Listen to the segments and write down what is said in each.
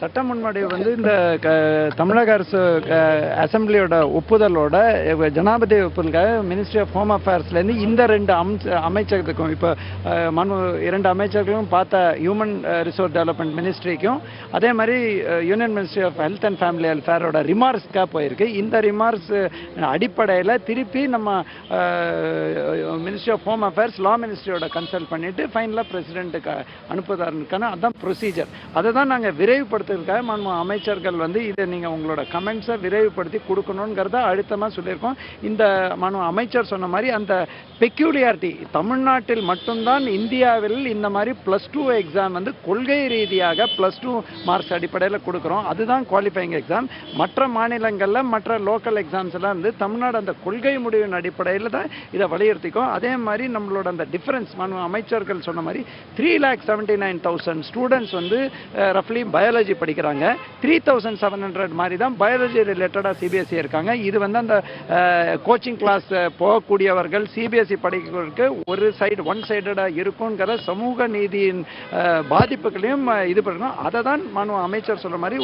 சட்ட முன்வடிவு வந்து இந்த தமிழக அரசு அசம்பிளியோட ஒப்புதலோட ஜனாதிபதி ஒப்புதலுக்காக மினிஸ்ட்ரி ஆஃப் ஹோம் அஃபேர்ஸ்லேருந்து இந்த 2 அமைச்சகத்துக்கும் இப்போ மனு 2 அமைச்சர்களும் பார்த்த ஹியூமன் ரிசோர்ஸ் டெவலப்மெண்ட் மினிஸ்ட்ரிக்கும் அதே மாதிரி union ministry of health and family வெல்ஃபேரோட ரிமார்க்ஸ்க்காக போயிருக்கு. இந்த ரிமார்க்ஸ் அடிப்படையில் திருப்பி நம்ம ministry of home affairs law மினிஸ்ட்ரியோட கன்சல்ட் பண்ணிட்டு ஃபைனலாக பிரசிடென்ட்டுக்கு அனுப்புவதற்கான அதான் ப்ரொசீஜர். அதை தான் நாங்கள் விரைவுபடுத்துறதுக்காக அமைச்சர்கள் வந்து இதை நீங்கள் உங்களோட கமெண்ட்ஸை விரைவுபடுத்தி கொடுக்கணுங்கிறத அழுத்தமாக சொல்லியிருக்கோம். இந்த அமைச்சர் சொன்ன மாதிரி அந்த பெக்யூலியாரிட்டி தமிழ்நாட்டில் மட்டும்தான் இந்தியாவில் இந்த மாதிரி +2 எக்ஸாம் வந்து கொள்கை ரீதியாக +2 மார்க்ஸ் அடிப்படையில் கொடுக்குறோம். அதுதான் குவாலிஃபைங் எக்ஸாம். மற்ற மாநிலங்களில் மற்ற லோக்கல் எக்ஸாம்ஸ் எல்லாம் வந்து தமிழ்நாடு அந்த கொள்கை முடிவின் அடிப்படையில் தான் இதை வலியுறுத்திக்கும். அதே மாதிரி நம்மளோட அந்த டிஃபரன்ஸ் அமைச்சர்கள் சொன்ன மாதிரி 3,79,000 ஸ்டூடெண்ட்ஸ் வந்து ரஃப்லி பயாலஜி படிக்கிறாங்க. 3,700 மாதிரி தான் பயாலஜி ரிலேட்டடாக சிபிஎஸ்சி இருக்காங்க. இது வந்து அந்த கோச்சிங் கிளாஸ் போகக்கூடியவர்கள் சிபிஎஸ்சி படிக்கிறதுக்கு ஒன் சைடடாக இருக்குங்கிற சமூக நீதியின் பாதிப்புகளையும் இது பண்ணணும். அதை தான் அமைச்சர் சொல்ற மாதிரி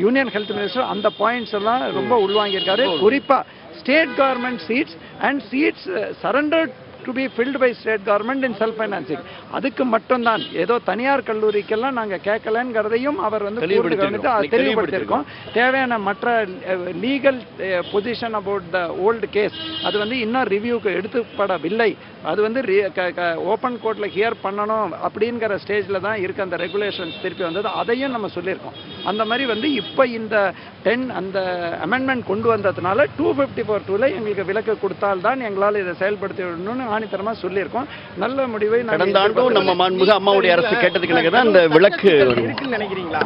யூனியன் ஹெல்த் மினிஸ்டர் அந்த பாயிண்ட்ஸ் எல்லாம் ரொம்ப உள்வாங்கியிருக்காரு. குறிப்பாக state government seats and seats surrendered to be filled by state government in self financing. அதுக்கு மட்டும்தான் ஏதோ தனியார் கல்லூரிக்கெல்லாம் நாங்கள் கேட்கலங்கிறதையும் அவர் வந்து தெளிவுபடுத்தியிருக்கோம். தேவையான மற்ற legal position about the old case அது வந்து இன்னும் ரிவ்யூக்கு எடுத்துப்படவில்லை. அது வந்து ஓப்பன் கோர்ட்டில் ஹியர் பண்ணணும் அப்படிங்கிற ஸ்டேஜில் தான் இருக்க அந்த ரெகுலேஷன்ஸ் திருப்பி வந்தது. அதையும் நம்ம சொல்லியிருக்கோம். அந்த மாதிரி வந்து இப்போ இந்த 10 அந்த அமெண்ட்மெண்ட் கொண்டு வந்ததுனால 254(2) எங்களுக்கு விலக்கு கொடுத்தால்தான் எங்களால் இதை செயல்படுத்தி விடணும்னு ஆணித்தரமா சொல்லியிருக்கோம். நல்ல முடிவை கடந்த ஆண்டும் நம்ம மாண்புமிகு அம்மாவுடைய அரசு கேட்டதுக்கு அந்த விலக்கு இருக்குன்னு நினைக்கிறீங்களா?